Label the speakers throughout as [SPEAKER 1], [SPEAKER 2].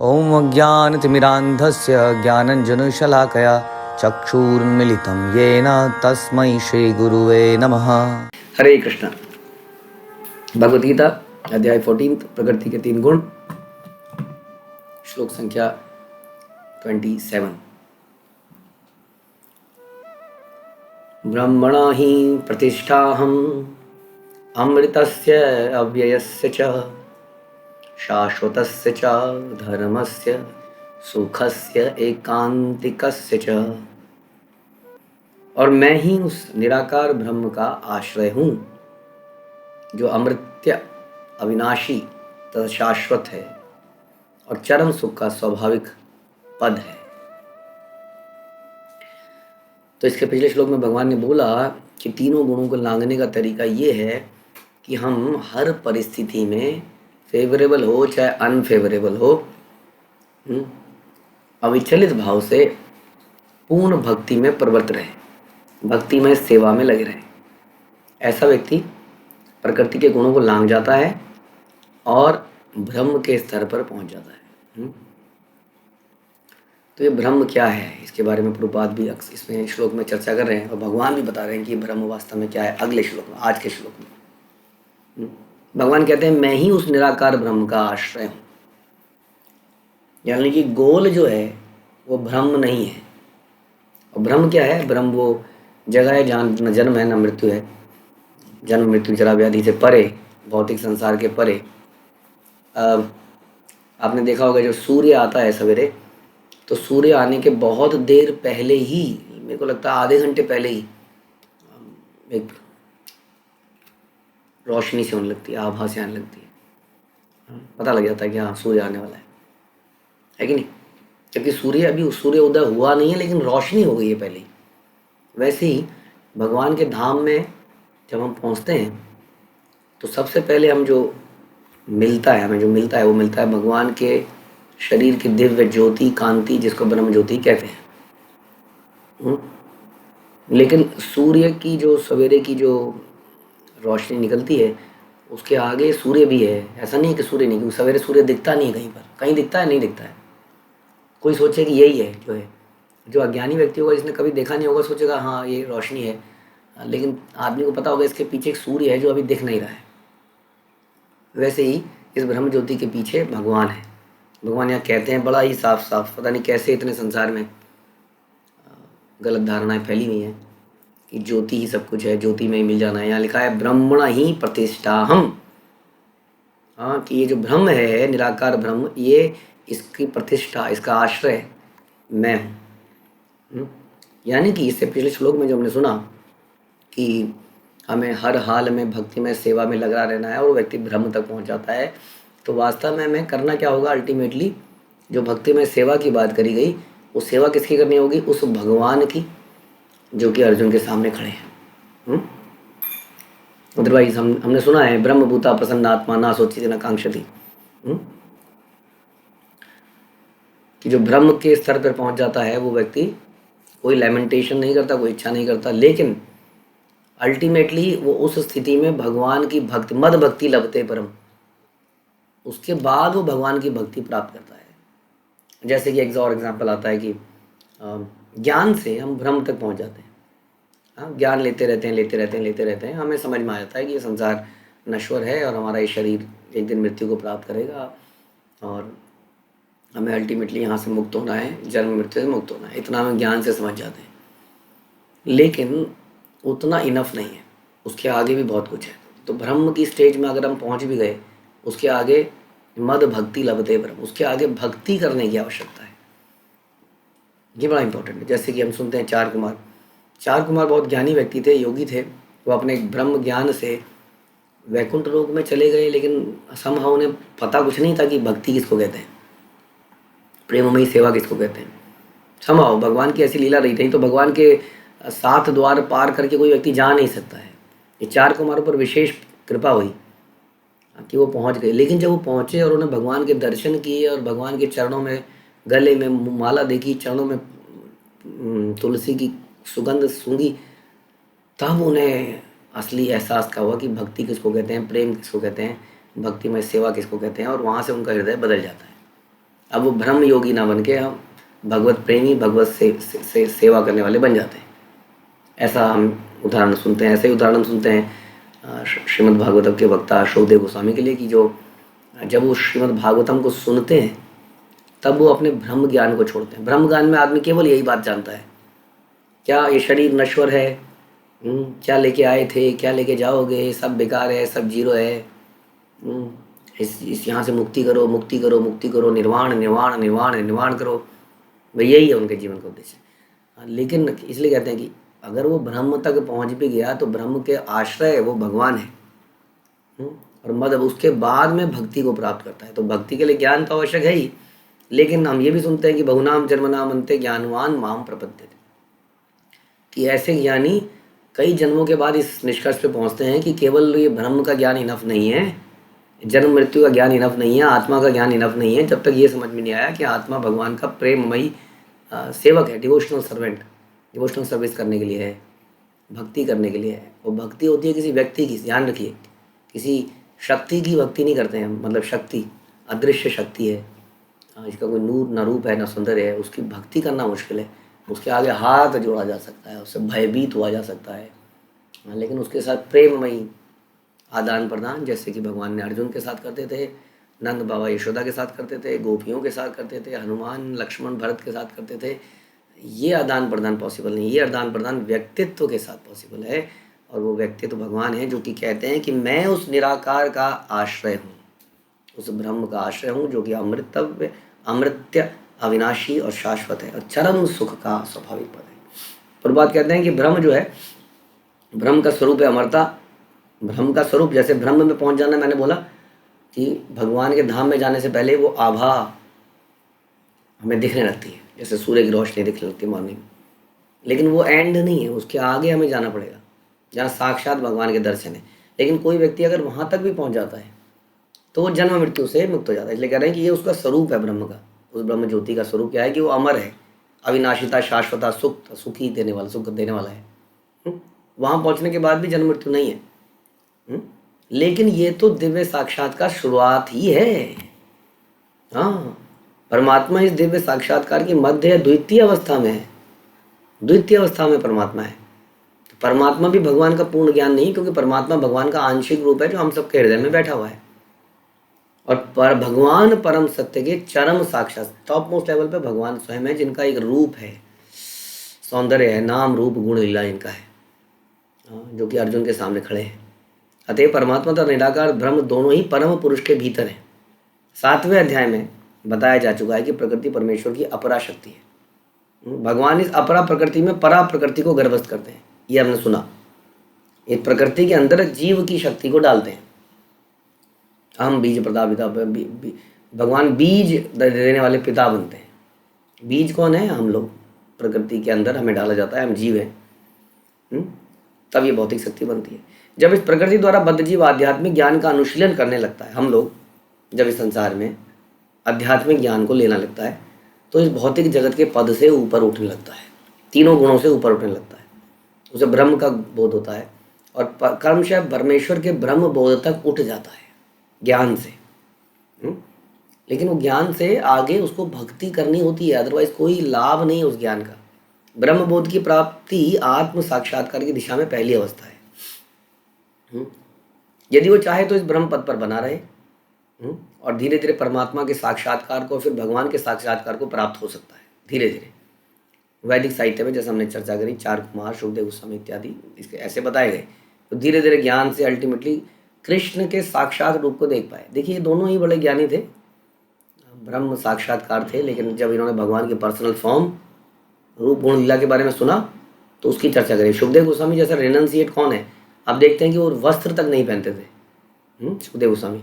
[SPEAKER 1] ॐ अज्ञानतिमिरान्धस्य ज्ञानञ्जनशलाकया चक्षुरुन्मिलितं येन तस्मै श्रीगुरुवे नमः।
[SPEAKER 2] हरे कृष्ण। भगवद गीता अध्याय 14 प्रकृति के 3 गुण, श्लोक संख्या 27। ब्रह्मणा हि प्रतिष्ठाहम् अमृतस्य अव्ययस्य च शाश्वतस्य च धर्मस्य सुखस्य एकांतिकस्य च। और मैं ही उस निराकार ब्रह्म का आश्रय हूँ जो अमृत्य, अविनाशी तथा शाश्वत है और चरम सुख का स्वाभाविक पद है। तो इसके पिछले श्लोक में भगवान ने बोला कि तीनों गुणों को लांघने का तरीका ये है कि हम हर परिस्थिति में फेवरेबल हो चाहे अनफेवरेबल हो, अविचलित भाव से पूर्ण भक्ति में प्रवृत्त रहे, भक्ति में सेवा में लगे रहे। ऐसा व्यक्ति प्रकृति के गुणों को लांघ जाता है और ब्रह्म के स्तर पर पहुंच जाता है। तो ये ब्रह्म क्या है, इसके बारे में प्रभुपाद भी इसमें श्लोक में चर्चा कर रहे हैं और भगवान भी बता रहे हैं कि ब्रह्म वास्तव में क्या है। अगले श्लोक में, आज के श्लोक में भगवान कहते हैं मैं ही उस निराकार ब्रह्म का आश्रय हूँ। यानी कि गोल जो है वो ब्रह्म नहीं है। और ब्रह्म क्या है? ब्रह्म वो जगह है जहाँ न जन्म है न मृत्यु है, जन्म मृत्यु जरा व्याधि से परे, भौतिक संसार के परे। आपने देखा होगा जब सूर्य आता है सवेरे, तो सूर्य आने के बहुत देर पहले ही, मेरे को लगता है आधे घंटे पहले ही, एक रोशनी से होने लगती है, आभा से आने लगती है, पता लग जाता है कि हाँ सूर्य आने वाला है कि नहीं? क्योंकि सूर्य उदय हुआ नहीं है लेकिन रोशनी हो गई है पहले ही। वैसे ही भगवान के धाम में जब हम पहुंचते हैं तो सबसे पहले हमें जो मिलता है वो मिलता है भगवान के शरीर की दिव्य ज्योति, कांति, जिसको ब्रह्म ज्योति कहते हैं। लेकिन सूर्य की जो सवेरे की जो रोशनी निकलती है उसके आगे सूर्य भी है। ऐसा नहीं है कि सूर्य नहीं, क्योंकि सवेरे सूर्य दिखता नहीं है कहीं पर, कहीं दिखता है नहीं दिखता है। कोई सोचे कि यही है जो है, जो अज्ञानी व्यक्ति होगा, जिसने कभी देखा नहीं होगा, सोचेगा हाँ ये रोशनी है, लेकिन आदमी को पता होगा इसके पीछे एक सूर्य है जो अभी दिख नहीं रहा है। वैसे ही इस ब्रह्म ज्योति के पीछे भगवान है। भगवान यहाँ कहते हैं बड़ा ही साफ साफ, पता नहीं कैसे इतने संसार में गलत धारणाएं फैली हुई हैं कि ज्योति ही सब कुछ है, ज्योति में ही मिल जाना है। यहाँ लिखा है ब्रह्मण ही प्रतिष्ठाहम्। हाँ, कि ये जो ब्रह्म है, निराकार ब्रह्म, ये इसकी प्रतिष्ठा, इसका आश्रय मैं हूँ। यानी कि इससे पिछले श्लोक में जो हमने सुना कि हमें हर हाल में भक्ति में सेवा में लगा रहना है और व्यक्ति ब्रह्म तक पहुँच जाता है, तो वास्तव में हमें करना क्या होगा? अल्टीमेटली जो भक्ति में सेवा की बात करी गई, वो सेवा किसकी करनी होगी? उस भगवान की जो कि अर्जुन के सामने खड़े हैं। अदरवाइज हमने सुना है ब्रह्म भूता प्रसन्नात्मा ना सोचित न कांक्षति, कि जो ब्रह्म के स्तर पर पहुंच जाता है वो व्यक्ति कोई लैमेंटेशन नहीं करता, कोई इच्छा नहीं करता, लेकिन अल्टीमेटली वो उस स्थिति में भगवान की भक्ति, मद भक्ति लभते परम, उसके बाद वो भगवान की भक्ति प्राप्त करता है। जैसे कि एक और एग्जाम्पल आता है कि ज्ञान से हम ब्रह्म तक पहुंच जाते हैं। हाँ, ज्ञान लेते रहते हैं, हमें समझ में आ जाता है कि ये संसार नश्वर है और हमारा ये शरीर एक दिन मृत्यु को प्राप्त करेगा और हमें अल्टीमेटली यहाँ से मुक्त होना है, जन्म मृत्यु से मुक्त होना है। इतना हम ज्ञान से समझ जाते हैं, लेकिन उतना इनफ नहीं है, उसके आगे भी बहुत कुछ है। तो ब्रह्म की स्टेज में अगर हम पहुँच भी गए, उसके आगे मद भक्ति लभते ब्रह्म, उसके आगे भक्ति करने की आवश्यकता है। ये बड़ा इंपॉर्टेंट है। जैसे कि हम सुनते हैं चार कुमार बहुत ज्ञानी व्यक्ति थे, योगी थे। वो अपने ब्रह्म ज्ञान से वैकुंठ लोक में चले गए, लेकिन समहाउ उन्हें पता कुछ नहीं था कि भक्ति किसको कहते हैं, प्रेममयी सेवा किसको कहते हैं। समहाउ भगवान की ऐसी लीला रही थी, तो भगवान के 7 द्वार पार करके कोई व्यक्ति जा नहीं सकता है। ये 4 कुमारों पर विशेष कृपा हुई कि वो पहुंच गए। लेकिन जब वो पहुंचे और उन्हें भगवान के दर्शन किए और भगवान के चरणों में, गले में माला देखी, चरणों में तुलसी की सुगंध सूंघी, तब उन्हें असली एहसास का हुआ कि भक्ति किसको कहते हैं, प्रेम किसको कहते हैं, भक्ति में सेवा किसको कहते हैं, और वहाँ से उनका हृदय बदल जाता है। अब वो ब्रह्म योगी ना बन के हम भगवत प्रेमी, भगवत सेवा करने वाले बन जाते हैं। ऐसा हम उदाहरण सुनते हैं। ऐसे ही उदाहरण सुनते हैं श्रीमद् भागवतम के वक्ता शुकदेव गोस्वामी के लिए, कि जो जब वो श्रीमद् भागवतम को सुनते हैं तब वो अपने ब्रह्म ज्ञान को छोड़ते हैं। ब्रह्म ज्ञान में आदमी केवल यही बात जानता है, क्या ये शरीर नश्वर है, क्या लेके आए थे, क्या लेके जाओगे, सब बेकार है, सब जीरो है, इस यहाँ से मुक्ति करो, मुक्ति करो, मुक्ति करो, निर्वाण निर्वाण निर्वाण निर्वाण करो। भाई यही है उनके जीवन का उद्देश्य। लेकिन इसलिए कहते हैं कि अगर वो ब्रह्म तक पहुँच भी गया तो ब्रह्म के आश्रय वो भगवान है, और मतलब उसके बाद में भक्ति को प्राप्त करता है। तो भक्ति के लिए ज्ञान तो आवश्यक है ही, लेकिन हम ये भी सुनते हैं कि बहुनाम जन्मनाम अंते ज्ञानवान माम प्रपद्यते, कि ऐसे ज्ञानी कई जन्मों के बाद इस निष्कर्ष पे पहुंचते हैं कि केवल ये ब्रह्म का ज्ञान इनफ नहीं है, जन्म मृत्यु का ज्ञान इनफ नहीं है, आत्मा का ज्ञान इनफ नहीं है, जब तक ये समझ में नहीं आया कि आत्मा भगवान का प्रेममयी सेवक है, डिवोशनल सर्वेंट, डिवोशनल सर्विस करने के लिए है, भक्ति करने के लिए है। वो भक्ति होती है किसी व्यक्ति की, ध्यान रखिए, किसी शक्ति की भक्ति नहीं करते हैं। मतलब शक्ति अदृश्य शक्ति है, इसका कोई नूर ना रूप है ना सौंदर्य है, उसकी भक्ति करना मुश्किल है। उसके आगे हाथ जोड़ा जा सकता है, उससे भयभीत हुआ जा सकता है, लेकिन उसके साथ प्रेममयी आदान प्रदान, जैसे कि भगवान ने अर्जुन के साथ करते थे, नंद बाबा यशोदा के साथ करते थे, गोपियों के साथ करते थे, हनुमान लक्ष्मण भरत के साथ करते थे, ये आदान प्रदान पॉसिबल नहीं। ये आदान प्रदान व्यक्तित्व के साथ पॉसिबल है, और वो व्यक्तित्व भगवान है जो कि कहते हैं कि मैं उस निराकार का आश्रय हूँ, उस ब्रह्म का आश्रय हूँ जो कि अमृत्य अविनाशी और शाश्वत है, और चरम सुख का स्वाभाविक पद है। प्रभुपाद कहते हैं कि ब्रह्म जो है, ब्रह्म का स्वरूप है अमरता। ब्रह्म का स्वरूप, जैसे ब्रह्म में पहुंच जाना, मैंने बोला कि भगवान के धाम में जाने से पहले वो आभा हमें दिखने लगती है, जैसे सूर्य की रोशनी दिखने लगती है मॉर्निंग, लेकिन वो एंड नहीं है, उसके आगे हमें जाना पड़ेगा जहाँ साक्षात भगवान के दर्शन है। लेकिन कोई व्यक्ति अगर वहाँ तक भी पहुँच जाता है तो वो जन्म मृत्यु से मुक्त हो जाता है। इसलिए कह रहे हैं कि ये उसका स्वरूप है ब्रह्म का। उस ब्रह्म ज्योति का स्वरूप क्या है कि वो अमर है, अविनाशिता, शाश्वता, सुखी देने वाला, सुख देने वाला है। वहाँ पहुँचने के बाद भी जन्म मृत्यु नहीं है, लेकिन ये तो दिव्य साक्षात्कार शुरुआत ही है। हाँ, परमात्मा इस दिव्य साक्षात्कार की मध्य द्वितीय अवस्था में है, द्वितीय अवस्था में परमात्मा है। तो परमात्मा भी भगवान का पूर्ण ज्ञान नहीं, क्योंकि परमात्मा भगवान का आंशिक रूप है जो हम सबके हृदय में बैठा हुआ है। और पर भगवान परम सत्य के चरम साक्षात टॉप मोस्ट लेवल पे भगवान स्वयं है, जिनका एक रूप है, सौंदर्य है, नाम रूप गुण लीला इनका है, जो कि अर्जुन के सामने खड़े हैं। अतः परमात्मा तथा निराकार ब्रह्म दोनों ही परम पुरुष के भीतर हैं। 7वें अध्याय में बताया जा चुका है कि प्रकृति परमेश्वर की अपरा शक्ति है। भगवान इस अपरा प्रकृति में परा प्रकृति को गर्भस्थ करते हैं, ये हमने सुना। इस प्रकृति के अंदर जीव की शक्ति को डालते हैं। हम बीज प्रदा पिता, भगवान बीज देने वाले पिता बनते हैं। बीज कौन है? हम लोग। प्रकृति के अंदर हमें डाला जाता है, हम जीव हैं, तब ये भौतिक शक्ति बनती है। जब इस प्रकृति द्वारा बद्ध जीव आध्यात्मिक ज्ञान का अनुशीलन करने लगता है, हम लोग जब इस संसार में आध्यात्मिक ज्ञान को लेना लगता है, तो इस भौतिक जगत के पद से ऊपर उठने लगता है, तीनों गुणों से ऊपर उठने लगता है। उसे ब्रह्म का बोध होता है, और कर्मशः परमेश्वर के ब्रह्म बोध तक उठ जाता है ज्ञान से। लेकिन वो ज्ञान से आगे उसको भक्ति करनी होती है, अदरवाइज कोई लाभ नहीं उस ज्ञान का। ब्रह्म बोध की प्राप्ति आत्म साक्षात्कार की दिशा में पहली अवस्था है। यदि वो चाहे तो इस ब्रह्म पद पर बना रहे, और धीरे धीरे परमात्मा के साक्षात्कार को, फिर भगवान के साक्षात्कार को प्राप्त हो सकता है धीरे धीरे। वैदिक साहित्य में जैसे हमने चर्चा करी, चार कुमार, शुकदेव गोस्वामी इत्यादि इसके ऐसे बताए गए, तो धीरे धीरे ज्ञान से अल्टीमेटली कृष्ण के साक्षात रूप को देख पाए। देखिए, ये दोनों ही बड़े ज्ञानी थे, ब्रह्म साक्षात्कार थे, लेकिन जब इन्होंने भगवान के पर्सनल फॉर्म, रूप, गुण, लीला के बारे में सुना तो उसकी चर्चा करी। शुकदेव गोस्वामी जैसा रेनन्सिएट कौन है? आप देखते हैं कि वो वस्त्र तक नहीं पहनते थे। शुकदेव गोस्वामी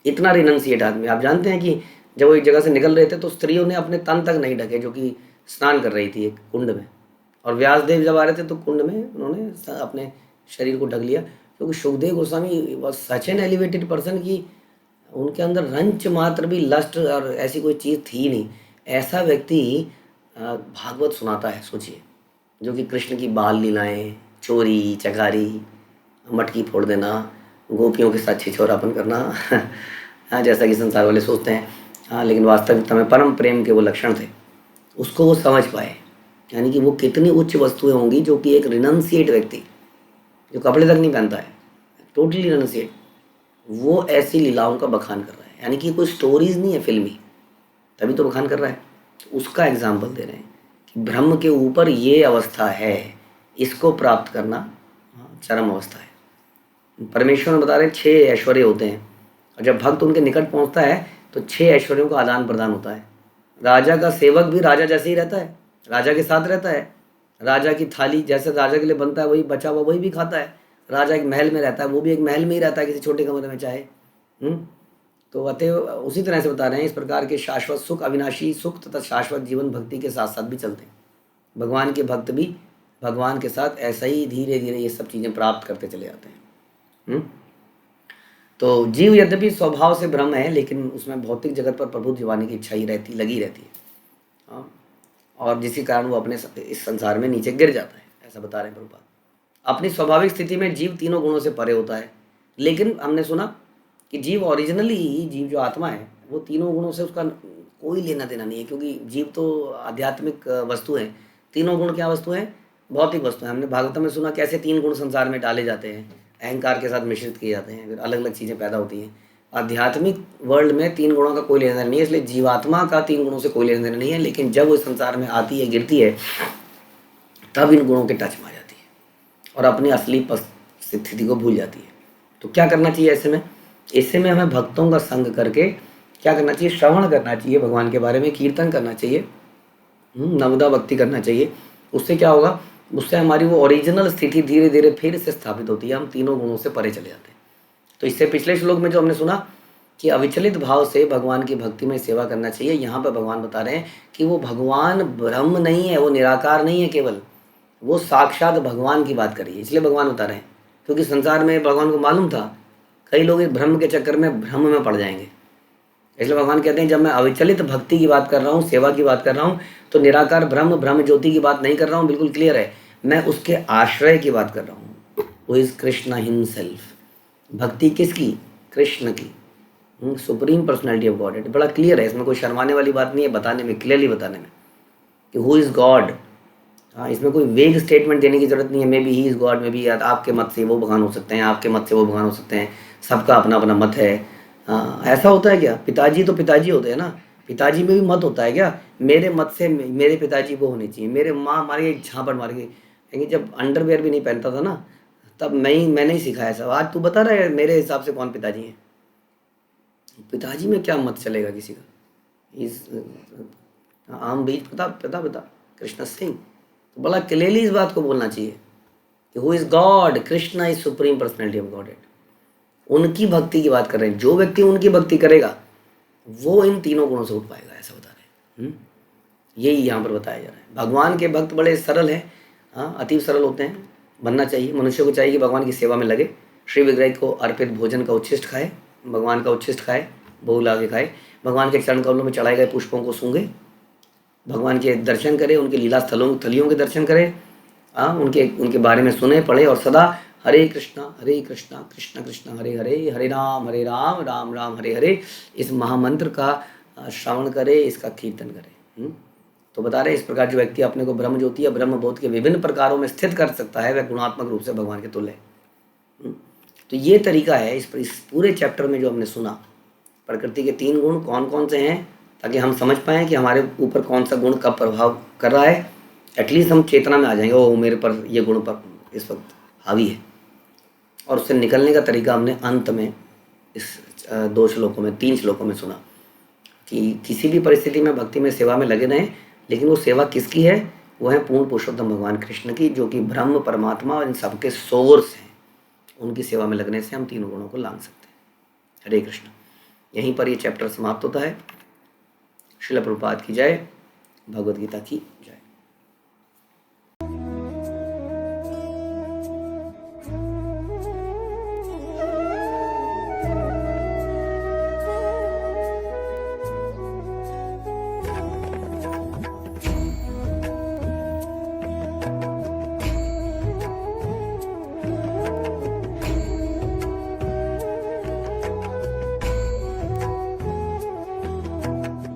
[SPEAKER 2] इतना रेनन्सिएट आदमी। आप जानते हैं कि जब वो एक जगह से निकल रहे थे तो स्त्रियों ने अपने तन तक नहीं ढके, जो कि स्नान कर रही थी एक कुंड में, और व्यासदेव जब आ रहे थे तो कुंड में उन्होंने अपने शरीर को ढक लिया, क्योंकि Shukdev Goswami was such an elevated person की उनके अंदर रंच मात्र भी लस्ट और ऐसी कोई चीज़ थी नहीं। ऐसा व्यक्ति भागवत सुनाता है, सोचिए, जो कि कृष्ण की बाल लीलाएं, चोरी चकारी, मटकी फोड़ देना, गोपियों के साथ छिछोरापन करना, जैसा कि संसार वाले सोचते हैं, हाँ, लेकिन वास्तविकता में परम प्रेम के वो लक्षण थे, उसको वो समझ पाए। यानी कि वो कितनी उच्च वस्तुएं होंगी जो कि एक रिनंसिएट व्यक्ति जो कपड़े तक नहीं पहनता है, टोटली रिनंसिएट, वो ऐसी लीलाओं का बखान कर रहा है। यानी कि कोई स्टोरीज नहीं है फिल्मी, तभी तो बखान कर रहा है। तो उसका एग्जाम्पल दे रहे हैं कि ब्रह्म के ऊपर ये अवस्था है, इसको प्राप्त करना चरम अवस्था है। परमेश्वर ने बता रहे हैं 6 ऐश्वर्य होते हैं, और जब भक्त उनके निकट पहुंचता है तो 6 ऐश्वर्यों का आदान प्रदान होता है। राजा का सेवक भी राजा जैसे ही रहता है, राजा के साथ रहता है। राजा की थाली जैसे राजा के लिए बनता है वही बचा हुआ वही भी खाता है। राजा एक महल में रहता है, वो भी एक महल में ही रहता है, किसी छोटे कमरे में चाहे। तो अतएव उसी तरह से बता रहे हैं, इस प्रकार के शाश्वत सुख, अविनाशी सुख तथा शाश्वत जीवन भक्ति के साथ साथ भी चलते हैं। भगवान के भक्त भी भगवान के साथ ऐसा ही धीरे धीरे ये सब चीज़ें प्राप्त करते चले जाते हैं। तो जीव यद्यपि स्वभाव से ब्रह्म है, लेकिन उसमें भौतिक जगत पर प्रभु दिवाने की इच्छा ही लगी रहती है। हाँ, और जिसके कारण वो अपने इस संसार में नीचे गिर जाता है, ऐसा बता रहे हैं प्रभुपाद। अपनी स्वाभाविक स्थिति में जीव तीनों गुणों से परे होता है, लेकिन हमने सुना कि जीव ओरिजिनली, जीव जो आत्मा है वो तीनों गुणों से उसका कोई लेना देना नहीं है, क्योंकि जीव तो आध्यात्मिक वस्तु है। तीनों गुण क्या वस्तु हैं? भौतिक वस्तु है। हमने भागवत में सुना कैसे 3 गुण संसार में डाले जाते हैं, अहंकार के साथ मिश्रित किए जाते हैं, फिर अलग अलग चीज़ें पैदा होती हैं। आध्यात्मिक वर्ल्ड में 3 गुणों का कोई लेना देना नहीं है, इसलिए जीवात्मा का 3 गुणों से कोई लेना देना नहीं है। लेकिन जब वो इस संसार में आती है, गिरती है, तब इन गुणों के टच में आ जाती है और अपनी असली स्थिति को भूल जाती है। तो क्या करना चाहिए ऐसे में? ऐसे में हमें भक्तों का संग करके क्या करना चाहिए? श्रवण करना चाहिए, भगवान के बारे में कीर्तन करना चाहिए, नवदा भक्ति करना चाहिए। उससे क्या होगा? उससे हमारी वो ओरिजिनल स्थिति धीरे धीरे फिर से स्थापित होती है, हम तीनों गुणों से परे चले जाते हैं। तो इससे पिछले श्लोक में जो हमने सुना कि अविचलित भाव से भगवान की भक्ति में सेवा करना चाहिए, यहाँ पर भगवान बता रहे हैं कि वो भगवान ब्रह्म नहीं है, वो निराकार नहीं है, केवल वो साक्षात भगवान की बात करिए। इसलिए भगवान बता रहे हैं, क्योंकि संसार में भगवान को मालूम था कई लोग इस भ्रम के चक्कर में भ्रम में पड़ जाएंगे। इसलिए भगवान कहते हैं जब मैं अविचलित भक्ति की बात कर रहा हूँ, सेवा की बात कर रहा हूँ, तो निराकार ब्रह्म, ब्रह्म ज्योति की बात नहीं कर रहा हूँ, बिल्कुल क्लियर है। मैं उसके आश्रय की बात कर रहा हूँ, वो इज कृष्ण हिमसेल्फ। भक्ति किसकी? कृष्ण की, सुप्रीम पर्सनैलिटी ऑफ गॉड। बड़ा क्लियर है, इसमें कोई शर्माने वाली बात नहीं है बताने में, क्लियरली बताने में कि हु इज़ गॉड। हाँ, इसमें कोई वेग स्टेटमेंट देने की जरूरत नहीं है, may be he is God, may be आपके मत से वो भगवान हो सकते हैं, आपके मत से वो भगवान हो सकते हैं, सबका अपना अपना मत है। हाँ, ऐसा होता है क्या? पिताजी तो पिताजी होते हैं ना, पिताजी में भी मत होता है क्या? मेरे मत से मेरे पिताजी वो होने चाहिए, मेरे माँ मारे झापड़ मार के। लेकिन जब अंडरवेयर भी नहीं पहनता था ना, तब मैंने ही सिखाया सब। आज तू बता रहा है मेरे हिसाब से कौन पिताजी है? पिताजी में क्या मत चलेगा किसी का? इस आम बीज पता कृष्ण सिंह। तो बड़ा क्लियरली इस बात को बोलना चाहिए कि who is God, Krishna is supreme personality of God. उनकी भक्ति की बात कर रहे हैं। जो व्यक्ति उनकी भक्ति करेगा वो इन तीनों गुणों से उठ पाएगा, ऐसा बता रहे हैं। यही यहाँ पर बताया जा रहा है। भगवान के भक्त बड़े सरल हैं, हाँ, अतीव सरल होते हैं। बनना चाहिए, मनुष्य को चाहिए कि भगवान की सेवा में लगे, श्री विग्रह को अर्पित भोजन का उच्छिष्ट खाए, भगवान का उच्छिष्ट खाए, भोग ला के खाए, भगवान के चरण कमलों में चढ़ाए गए पुष्पों को सूंघे, भगवान के दर्शन करें, उनके लीला थलियों के दर्शन करें, हाँ, उनके बारे में सुने पढ़े, और सदा हरे कृष्णा कृष्ण कृष्ण हरे हरे, हरे राम राम राम हरे हरे, इस महामंत्र का श्रवण करे, इसका कीर्तन करे। तो बता रहे इस प्रकार जो व्यक्ति अपने को ब्रह्म ज्योति या ब्रह्म बोध के विभिन्न प्रकारों में स्थित कर सकता है, वह गुणात्मक रूप से भगवान के तुल्य है। तो ये तरीका है इस पूरे चैप्टर में जो हमने सुना, प्रकृति के 3 गुण कौन कौन से हैं, ताकि हम समझ पाएँ कि हमारे ऊपर कौन सा गुण कब प्रभाव कर रहा है। एटलीस्ट हम चेतना में आ जाएंगे, ओ मेरे पर ये गुण पर इस वक्त हावी है। और उससे निकलने का तरीका हमने अंत में इस 2 श्लोकों में 3 श्लोकों में सुना कि किसी भी परिस्थिति में भक्ति में सेवा में लगे रहें, लेकिन वो सेवा किसकी है? वो है पूर्ण पुरुषोत्तम भगवान कृष्ण की, जो कि ब्रह्म परमात्मा और इन सबके सोर्स हैं। उनकी सेवा में लगने से हम तीनों गुणों को लांघ सकते हैं। हरे कृष्ण। यहीं पर ये चैप्टर समाप्त होता है। श्रील प्रभुपाद की जय, भगवद गीता की जय।